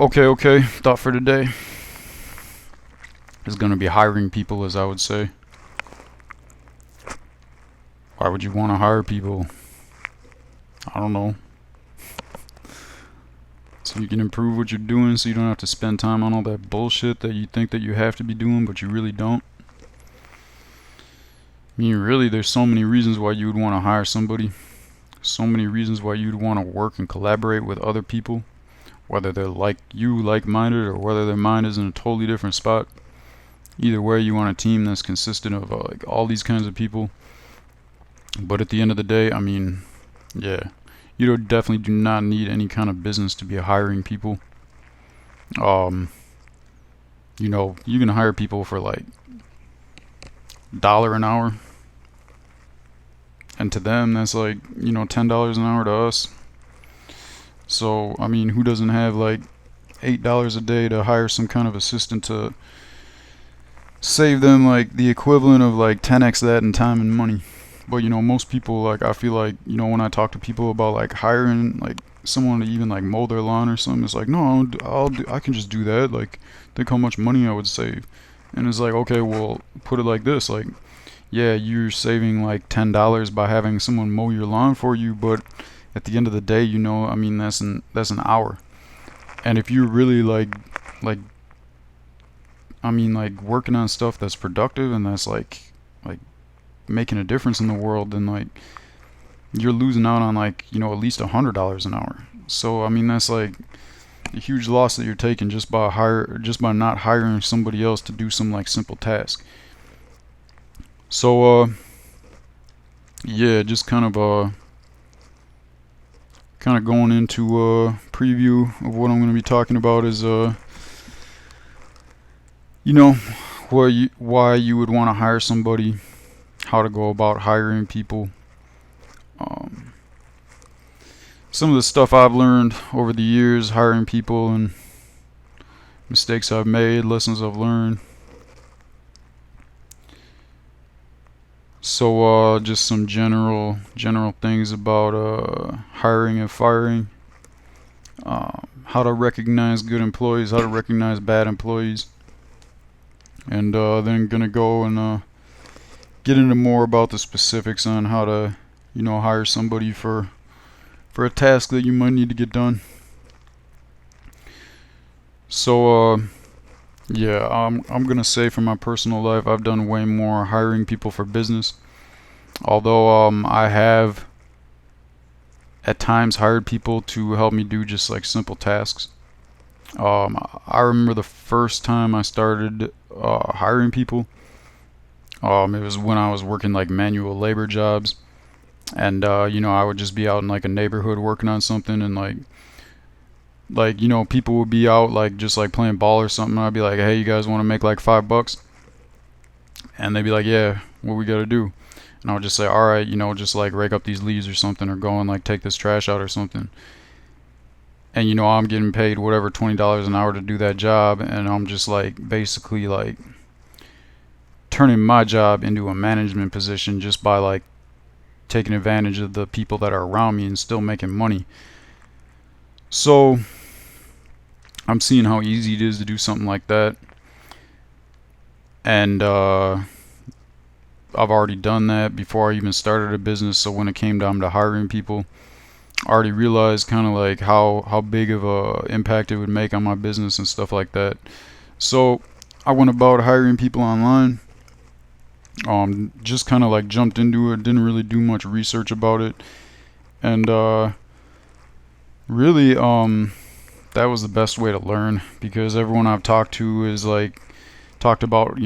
Okay. Thought for today is going to be hiring people, as I would say. Why would you want to hire people? I don't know. So you can improve what you're doing so you don't have to spend time on all that bullshit that you think that you have to be doing, but you really don't. I mean, really, there's so many reasons why you would want to hire somebody. So many reasons why you'd want to work and collaborate with other people, whether they're like you, like-minded, or whether their mind is in a totally different spot. Either way, you want a team that's consistent of like all these kinds of people. But at the end of the day, I mean, yeah, definitely do not need any kind of business to be hiring people. Um, you can hire people for like $1 an hour, and to them that's like $10 an hour to us. So I mean, who doesn't have like $8 a day to hire some kind of assistant to save them like the equivalent of like 10x that in time and money? But most people, like, I feel like, when I talk to people about like hiring like someone to even like mow their lawn or something, it's like, no, I can just do that. Like, think how much money I would save. And it's like, okay, well, put it like this, like, yeah, you're saving like $10 by having someone mow your lawn for you, but at the end of the day, I mean, that's an hour. And if you're really like I mean, like, working on stuff that's productive and that's like making a difference in the world, then like you're losing out on like at least $100 an hour. So I mean, that's like a huge loss that you're taking just by not hiring somebody else to do some like simple task. So yeah, just kind of going into a preview of what I'm going to be talking about is you know why you would want to hire somebody, how to go about hiring people, um, some of the stuff I've learned over the years hiring people, and mistakes I've made, lessons I've learned. So just some general things about hiring and firing, how to recognize good employees, how to recognize bad employees, and then gonna go and get into more about the specifics on how to hire somebody for a task that you might need to get done. So yeah, I'm gonna say from my personal life, I've done way more hiring people for business. Although I have at times hired people to help me do just like simple tasks. I remember the first time I started hiring people. It was when I was working like manual labor jobs, and I would just be out in like a neighborhood working on something, and people would be out like just like playing ball or something. I'd be like, hey, you guys want to make like $5? And they'd be like, yeah, what we gotta do? And I would just say, all right, just like rake up these leaves or something, or go and like take this trash out or something. And I'm getting paid whatever, $20 an hour to do that job, and I'm just like basically like turning my job into a management position just by like taking advantage of the people that are around me and still making money. So I'm seeing how easy it is to do something like that, and I've already done that before I even started a business. So when it came down to hiring people, I already realized kind of like how big of a impact it would make on my business and stuff like that. So I went about hiring people online. Just kind of like jumped into it, didn't really do much research about it, and really that was the best way to learn, because everyone I've talked to is like talked about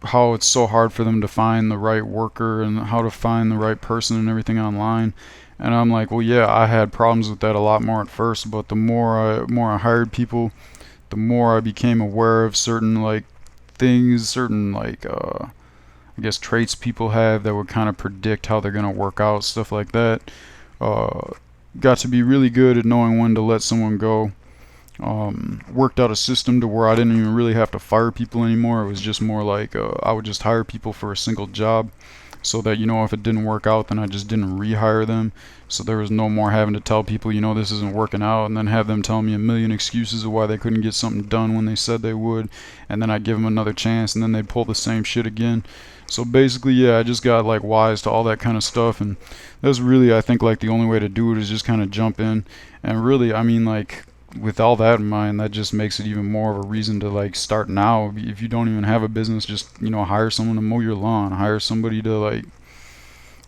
how it's so hard for them to find the right worker and how to find the right person and everything online. And I'm like, well, yeah, I had problems with that a lot more at first, but the more I hired people, the more I became aware of certain like things, certain like I guess traits people have that would kind of predict how they're gonna work out, stuff like that. Got to be really good at knowing when to let someone go. Worked out a system to where I didn't even really have to fire people anymore. It was just more like I would just hire people for a single job. so that, if it didn't work out, then I just didn't rehire them. So there was no more having to tell people, this isn't working out, and then have them tell me a million excuses of why they couldn't get something done when they said they would, and then I give them another chance, and then they'd pull the same shit again. So basically, yeah, I just got like wise to all that kind of stuff, and that's really, I think, like the only way to do it is just kind of jump in. And really, I mean, like, with all that in mind, that just makes it even more of a reason to like start now. If you don't even have a business, just hire someone to mow your lawn, hire somebody to like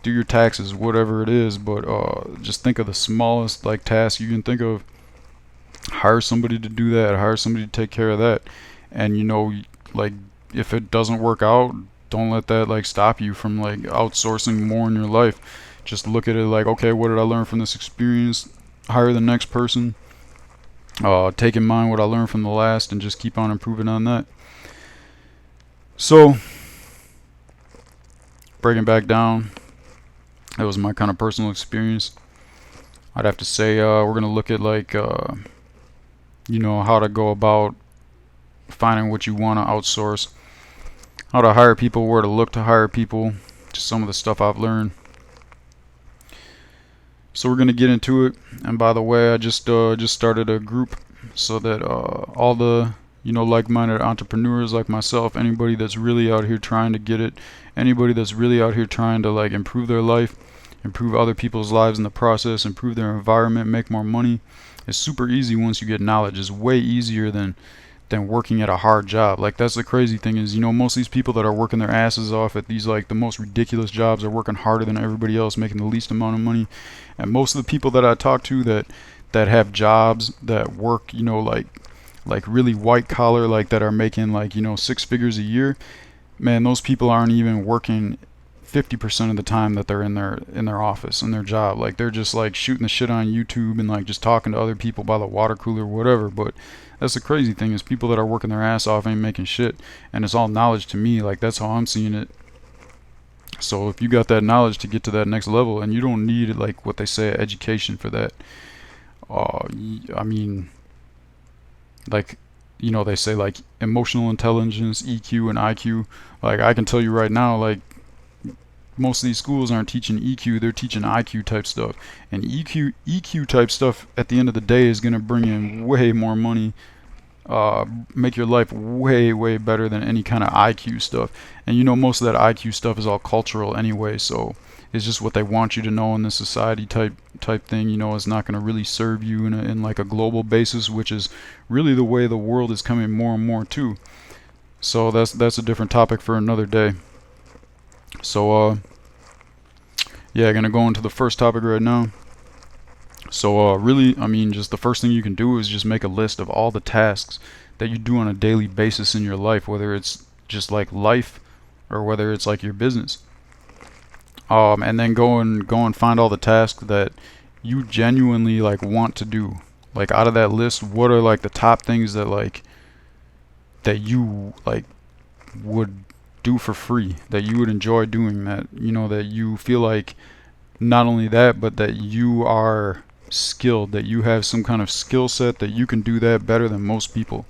do your taxes, whatever it is. But just think of the smallest like task you can think of. Hire somebody to do that, hire somebody to take care of that. And like, if it doesn't work out, don't let that like stop you from like outsourcing more in your life. Just look at it like, okay, what did I learn from this experience? Hire the next person. Take in mind what I learned from the last, and just keep on improving on that. So, breaking back down, that was my kind of personal experience. I'd have to say we're going to look at like, how to go about finding what you want to outsource, how to hire people, where to look to hire people, just some of the stuff I've learned. So we're going to get into it. And by the way, I just started a group so that all the like-minded entrepreneurs like myself, anybody that's really out here trying to get it, anybody that's really out here trying to like improve their life, improve other people's lives in the process, improve their environment, make more money. It's super easy once you get knowledge. It's way easier than working at a hard job. Like, that's the crazy thing is, most of these people that are working their asses off at these like the most ridiculous jobs are working harder than everybody else, making the least amount of money. And most of the people that I talk to that have jobs that work, like really white collar, like that are making like 6 figures a year, man, those people aren't even working 50% of the time that they're in their office, in their job. Like, they're just like shooting the shit on YouTube and like just talking to other people by the water cooler or whatever. But that's the crazy thing is, people that are working their ass off ain't making shit, and it's all knowledge to me. Like, that's how I'm seeing it. So if you got that knowledge to get to that next level, and you don't need like what they say education for that. I mean, like, they say like emotional intelligence, EQ, and IQ. Like, I can tell you right now, like, most of these schools aren't teaching EQ, they're teaching IQ type stuff. And EQ type stuff at the end of the day is going to bring in way more money, make your life way, way better than any kind of IQ stuff. And most of that IQ stuff is all cultural anyway, so it's just what they want you to know in the society type thing. It's not going to really serve you in like a global basis, which is really the way the world is coming more and more to. So that's a different topic for another day. So yeah, gonna go into the first topic right now. So really, I mean, just the first thing you can do is just make a list of all the tasks that you do on a daily basis in your life, whether it's just like life or whether it's like your business. And then go and find all the tasks that you genuinely like want to do. Like, out of that list, what are like the top things that like that you like would do for free, that you would enjoy doing, that that you feel like, not only that, but that you are skilled, that you have some kind of skill set that you can do that better than most people.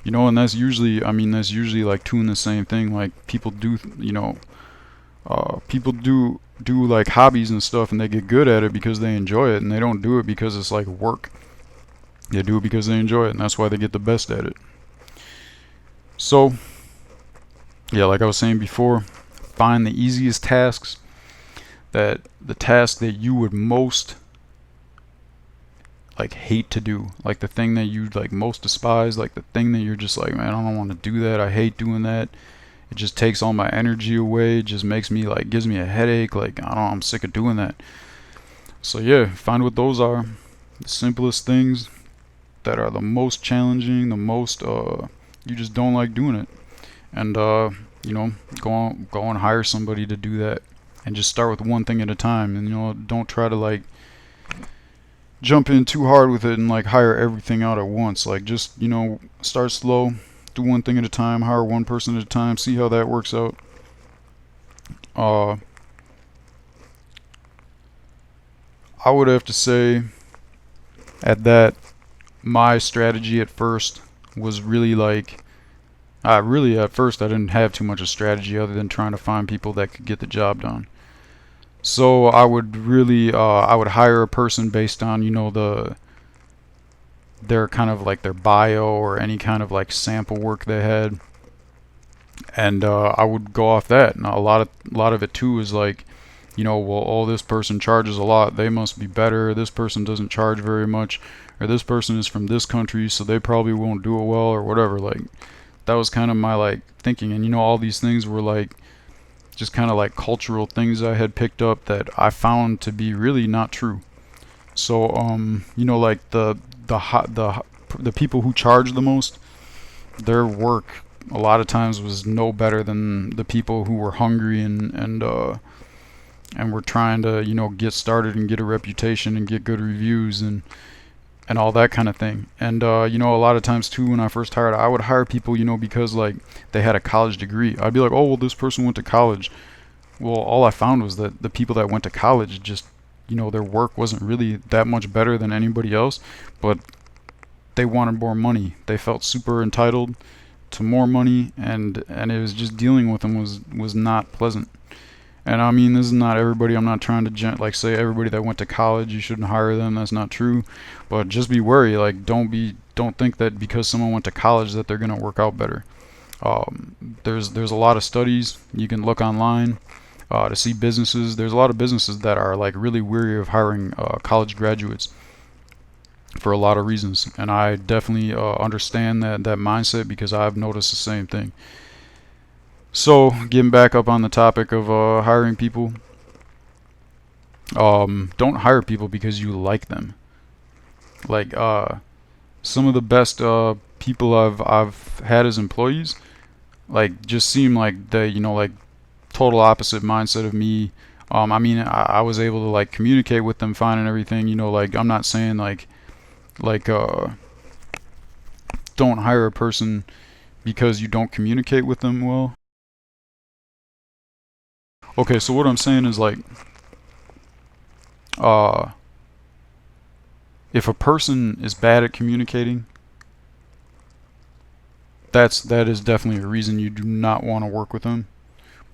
And that's usually like two in the same thing. Like, people do like hobbies and stuff, and they get good at it because they enjoy it, and they don't do it because it's like work. They do it because they enjoy it, and that's why they get the best at it. So yeah, like I was saying before, find the easiest tasks, that the task that you would most like hate to do, like the thing that you like most despise, like the thing that you're just like, man, I don't want to do that, I hate doing that, it just takes all my energy away, it just makes me like, gives me a headache, like, I'm sick of doing that. So yeah, find what those are, the simplest things that are the most challenging, the most you just don't like doing it. And go and hire somebody to do that, and just start with one thing at a time. And don't try to like jump in too hard with it and like hire everything out at once. Like, just start slow, do one thing at a time, hire one person at a time, see how that works out. I would have to say at that, my strategy at first was really like I really, at first, I didn't have too much of a strategy other than trying to find people that could get the job done. So I would hire a person based on, their kind of like their bio or any kind of like sample work they had, and I would go off that. And a lot of it too is like, well, oh, this person charges a lot, they must be better. This person doesn't charge very much, or this person is from this country, so they probably won't do it well, or whatever. Like that was kind of my like thinking, and all these things were like just kind of like cultural things I had picked up that I found to be really not true. So like the people who charge the most, their work a lot of times was no better than the people who were hungry and were trying to get started and get a reputation and get good reviews and all that kind of thing. And a lot of times too, when I first hired, I would hire people because like they had a college degree. I'd be like, oh well, this person went to college. Well, all I found was that the people that went to college just their work wasn't really that much better than anybody else, but they wanted more money. They felt super entitled to more money, and it was just dealing with them was not pleasant. And I mean, this is not everybody. I'm not trying to like say everybody that went to college you shouldn't hire them. That's not true. But just be wary. Like don't think that because someone went to college that they're gonna work out better. There's a lot of studies you can look online to see businesses. There's a lot of businesses that are like really weary of hiring college graduates for a lot of reasons, and I definitely understand that mindset because I've noticed the same thing. So getting back up on the topic of hiring people, don't hire people because you like them. Like some of the best people I've had as employees, like just seem like they like total opposite mindset of me. I mean, I was able to like communicate with them fine and everything. Like I'm not saying like don't hire a person because you don't communicate with them well. Okay, so what I'm saying is like uh if a person is bad at communicating, that is definitely a reason you do not want to work with them.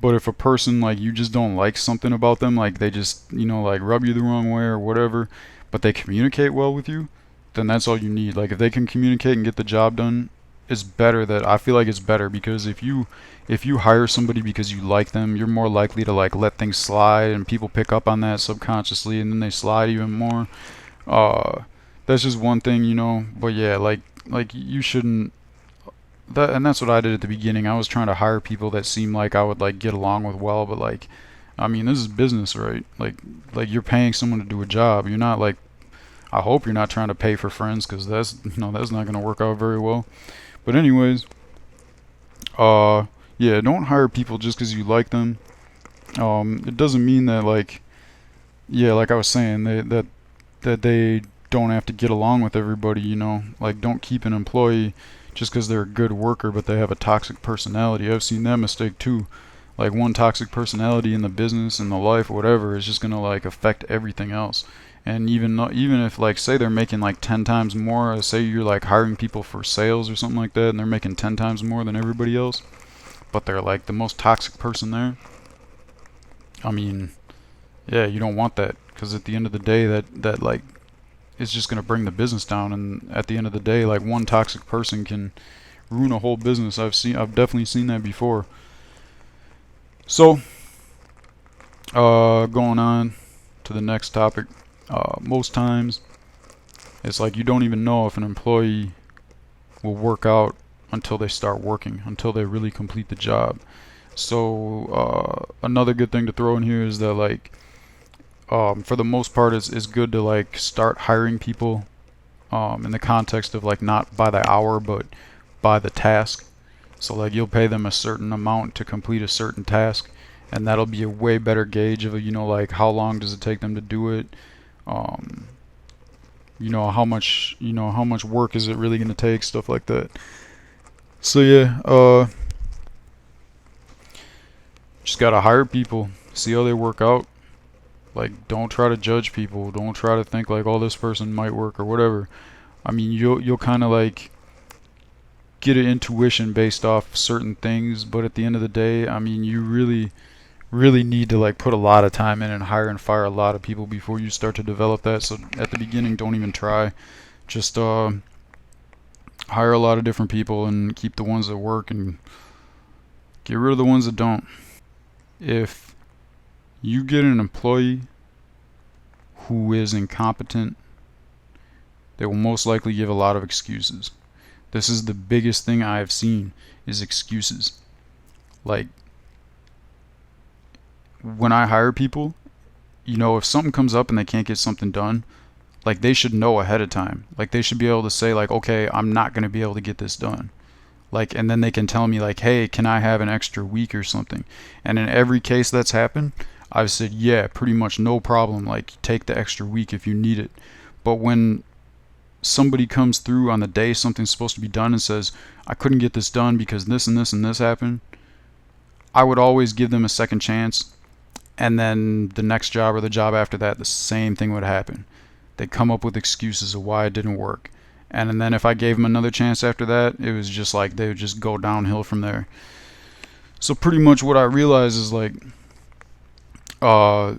But if a person like you just don't like something about them, like they just like rub you the wrong way or whatever, but they communicate well with you, then that's all you need. Like if they can communicate and get the job done, it's better. That I feel like it's better because if you hire somebody because you like them, you're more likely to like let things slide, and people pick up on that subconsciously, and then they slide even more. Uh, that's just one thing. But yeah, like you shouldn't. And that's what I did at the beginning. I was trying to hire people that seemed like I would like get along with well, but like, I mean, this is business, right? Like you're paying someone to do a job. You're not like, I hope you're not trying to pay for friends, because that's that's not gonna work out very well. But anyways, uh, yeah, don't hire people just because you like them. It doesn't mean that like, yeah, like I was saying, that they don't have to get along with everybody. Like don't keep an employee just because they're a good worker, but they have a toxic personality. I've seen that mistake too. Like one toxic personality in the business, in the life, whatever, is just gonna like affect everything else. And even if like say they're making like 10 times more, say you're like hiring people for sales or something like that, and they're making 10 times more than everybody else, but they're like the most toxic person there. I mean, yeah, you don't want that, because at the end of the day, that like is just gonna bring the business down. And at the end of the day, like one toxic person can ruin a whole business. I've definitely seen that before. So, going on to the next topic. Most times, it's like you don't even know if an employee will work out until they start working, until they really complete the job. So, another good thing to throw in here is that like, for the most part, it's good to like start hiring people in the context of like not by the hour but by the task. So like you'll pay them a certain amount to complete a certain task, and that'll be a way better gauge of like how long does it take them to do it. Um, how much work is it really going to take, stuff like that. So yeah, just gotta hire people, see how they work out. Like don't try to judge people. Don't try to think like, oh, this person might work or whatever. I mean, you'll kind of like get an intuition based off certain things, but at the end of the day, I mean, you really need to like put a lot of time in and hire and fire a lot of people before you start to develop that. So at the beginning, don't even try. Just hire a lot of different people and keep the ones that work and get rid of the ones that don't. If you get an employee who is incompetent, they will most likely give a lot of excuses. This is the biggest thing I have seen is excuses. Like when I hire people, if something comes up and they can't get something done, like they should know ahead of time. Like they should be able to say like, okay, I'm not going to be able to get this done. Like, and then they can tell me like, hey, can I have an extra week or something? And in every case that's happened, I've said, yeah, pretty much no problem. Like take the extra week if you need it. But when somebody comes through on the day something's supposed to be done and says, I couldn't get this done because this and this and this happened, I would always give them a second chance. And then the next job or the job after that, the same thing would happen. They'd come up with excuses of why it didn't work. And then if I gave them another chance after that, it was just like they would just go downhill from there. So pretty much what I realize is like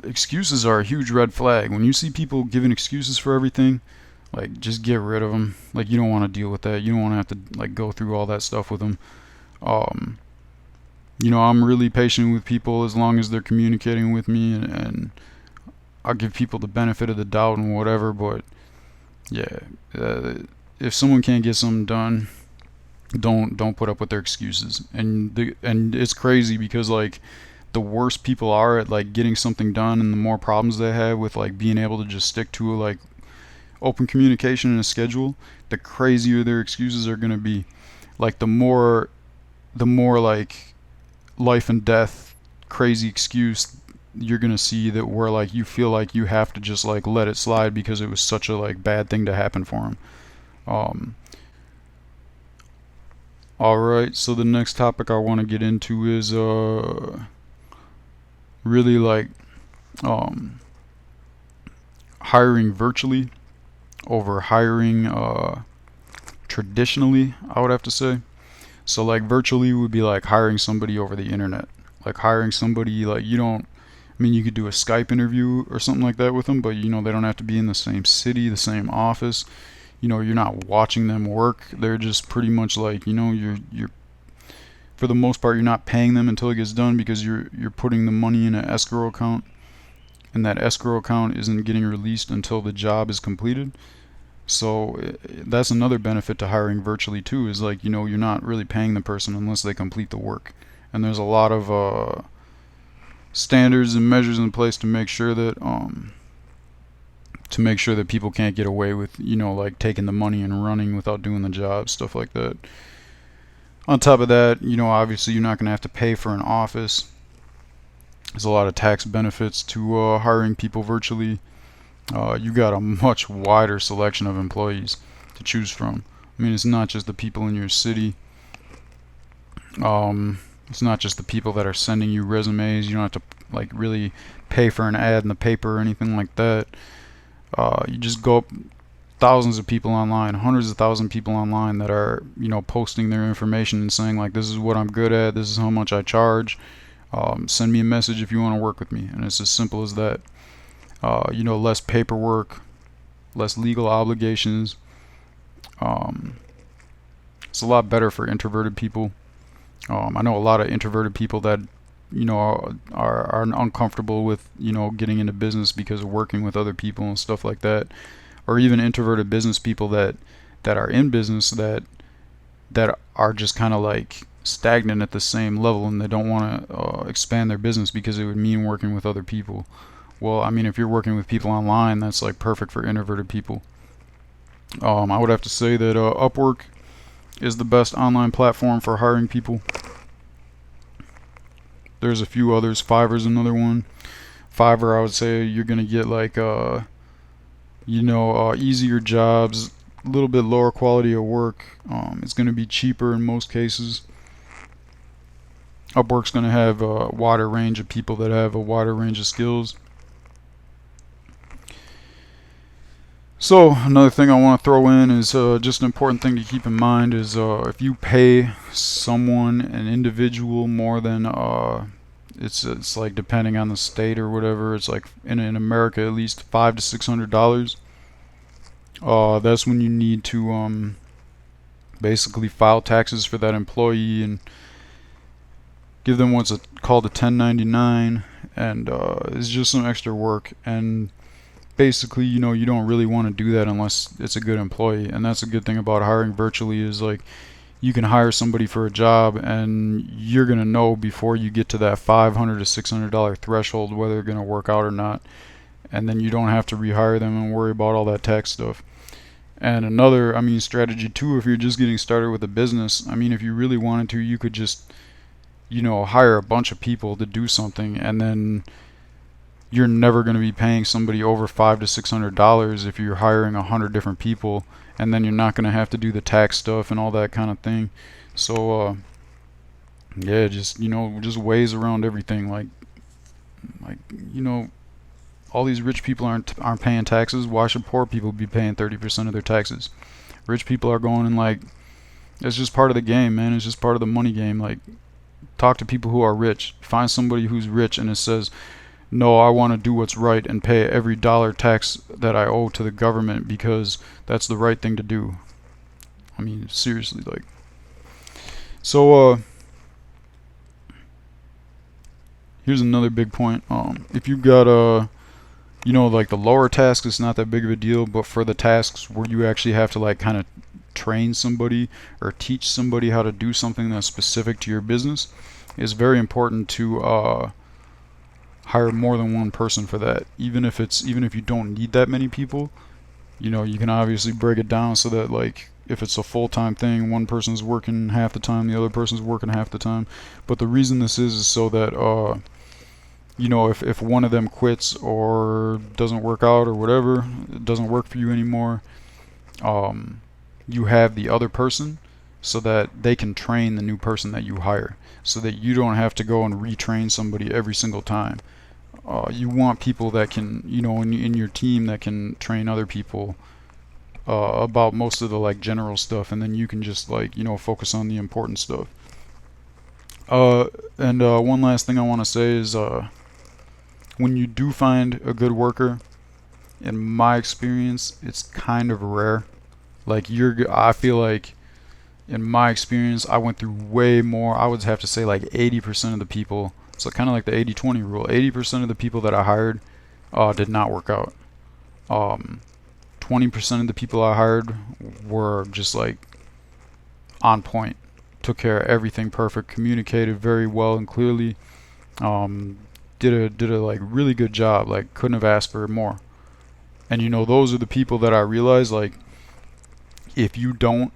excuses are a huge red flag. When you see people giving excuses for everything, like just get rid of them. Like you don't want to deal with that. You don't want to have to like go through all that stuff with them. Um, I'm really patient with people as long as they're communicating with me, and I'll give people the benefit of the doubt and whatever. But yeah, if someone can't get something done, don't put up with their excuses. And it's crazy because like the worse people are at like getting something done and the more problems they have with like being able to just stick to like open communication and a schedule, the crazier their excuses are going to be. Like the more like life and death crazy excuse you're going to see, that where like you feel like you have to just like let it slide because it was such a like bad thing to happen for them. um all right, so the next topic I want to get into is really like um hiring virtually over hiring traditionally, I would have to say. So like virtually would be like hiring somebody over the internet. Like hiring somebody like you don't I mean, you could do a Skype interview or something like that with them, but they don't have to be in the same city, the same office. You're not watching them work. They're just pretty much like, you're for the most part you're not paying them until it gets done, because you're putting the money in an escrow account, and that escrow account isn't getting released until the job is completed. So that's another benefit to hiring virtually too, is like, you're not really paying the person unless they complete the work. And there's a lot of standards and measures in place to make sure that people can't get away with, like taking the money and running without doing the job, stuff like that. On top of that, obviously you're not going to have to pay for an office. There's a lot of tax benefits to hiring people virtually. You got a much wider selection of employees to choose from. I mean, it's not just the people in your city. It's not just the people that are sending you resumes. You don't have to like really pay for an ad in the paper or anything like that. You just go up thousands of people online, hundreds of thousands of people online that are, posting their information and saying like, this is what I'm good at, this is how much I charge. Send me a message if you want to work with me, and it's as simple as that. Less paperwork, less legal obligations. It's a lot better for introverted people. I know a lot of introverted people that are uncomfortable with getting into business because of working with other people and stuff like that, or even introverted business people that are in business that are just kind of like stagnant at the same level, and they don't want to expand their business because it would mean working with other people. Well, I mean, if you're working with people online, that's like perfect for introverted people. I would have to say that Upwork is the best online platform for hiring people. There's a few others. Fiverr's another one. Fiverr, I would say you're gonna get like easier jobs, a little bit lower quality of work. It's gonna be cheaper in most cases. Upwork's gonna have a wider range of people that have a wider range of skills. So another thing I want to throw in is just an important thing to keep in mind is if you pay someone, an individual, more than it's like depending on the state or whatever, it's like in America at least $500 to $600. That's when you need to basically file taxes for that employee and give them what's called a 1099, and it's just some extra work. And basically, you don't really want to do that unless it's a good employee. And that's a good thing about hiring virtually is like you can hire somebody for a job and you're gonna know before you get to that $500 to $600 threshold whether they're gonna work out or not, and then you don't have to rehire them and worry about all that tax stuff. And another, strategy too, if you're just getting started with a business, if you really wanted to, you could just, hire a bunch of people to do something, and then you're never going to be paying somebody over $500 to $600 if you're hiring 100 different people, and then you're not going to have to do the tax stuff and all that kind of thing. So, yeah, just ways around everything. Like, all these rich people aren't paying taxes. Why should poor people be paying 30% of their taxes? Rich people are going and like, it's just part of the game, man. It's just part of the money game. Like, talk to people who are rich. Find somebody who's rich and it says, no, I want to do what's right and pay every dollar tax that I owe to the government because that's the right thing to do. Seriously, like. So, here's another big point. If you've got like the lower tasks, it's not that big of a deal, but for the tasks where you actually have to like kind of train somebody or teach somebody how to do something that's specific to your business, it's very important to hire more than one person for that. Even if you don't need that many people, you can obviously break it down so that like if it's a full-time thing, one person's working half the time, the other person's working half the time. But the reason this is so that if one of them quits or doesn't work out or whatever, it doesn't work for you anymore, you have the other person so that they can train the new person that you hire, so that you don't have to go and retrain somebody every single time. You want people that can, in your team that can train other people about most of the like general stuff, and then you can just like, focus on the important stuff. And one last thing I want to say is when you do find a good worker, in my experience, it's kind of rare. Like I feel like in my experience, I went through way more. I would have to say like 80% of the people. So kind of like the 80-20 rule. 80% of the people that I hired did not work out. 20% of the people I hired were just like on point. Took care of everything perfect. Communicated very well and clearly. Did a like really good job. Like couldn't have asked for more. And those are the people that I realize like if you don't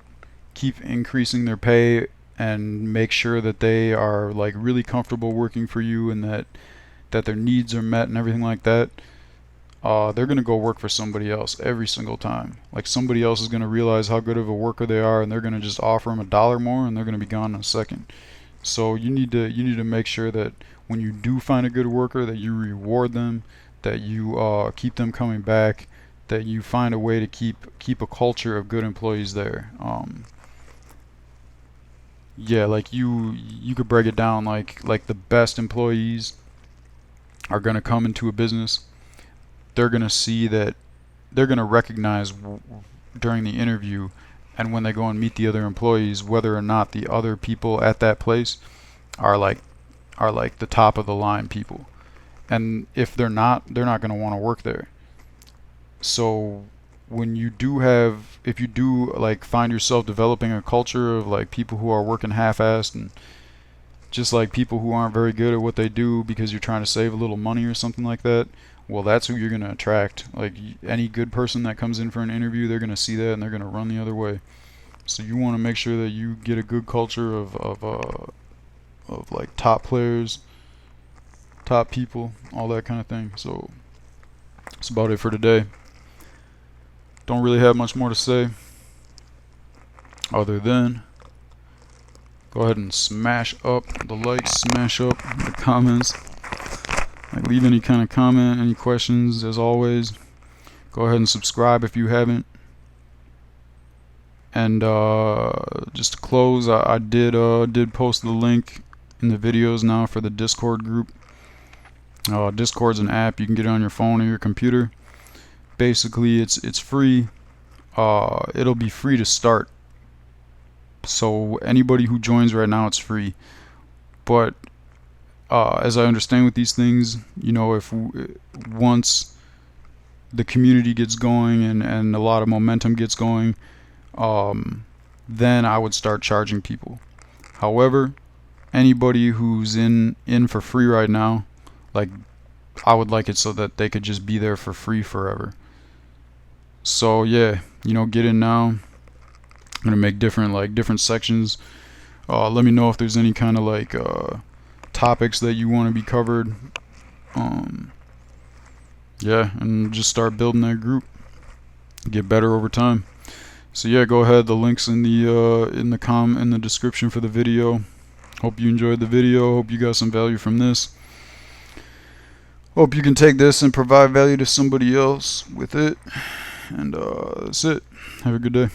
keep increasing their pay and make sure that they are like really comfortable working for you and that their needs are met and everything like that, they're gonna go work for somebody else every single time. Like somebody else is gonna realize how good of a worker they are, and they're gonna just offer them $1 more, and they're gonna be gone in a second. So you need to make sure that when you do find a good worker, that you reward them, that you keep them coming back, that you find a way to keep a culture of good employees there. Yeah, like you could break it down like the best employees are gonna come into a business. They're gonna see that they're gonna recognize during the interview and when they go and meet the other employees whether or not the other people at that place are like the top of the line people. And if they're not gonna want to work there. So if you do like find yourself developing a culture of like people who are working half-assed and just like people who aren't very good at what they do because you're trying to save a little money or something like that, well, that's who you're going to attract. Like any good person that comes in for an interview, they're going to see that and they're going to run the other way. So you want to make sure that you get a good culture of like top players, top people, all that kind of thing. So that's about it for today. Don't really have much more to say other than go ahead and smash up the likes, smash up the comments. Like leave any kind of comment, any questions, as always. Go ahead and subscribe if you haven't. And just to close, I did post the link in the videos now for the Discord group. Discord's an app you can get it on your phone or your computer. Basically, it's free. It'll be free to start. So anybody who joins right now, it's free. But as I understand with these things, you know, if once the community gets going and a lot of momentum gets going, then I would start charging people. However, anybody who's in for free right now, like, I would like it so that they could just be there for free forever. So yeah, you know, get in now. I'm gonna make different sections. Let me know if there's any kind of like topics that you want to be covered. Yeah, and just start building that group. Get better over time. So yeah, go ahead. The links in the description for the video. Hope you enjoyed the video. Hope you got some value from this. Hope you can take this and provide value to somebody else with it. And that's it. Have a good day.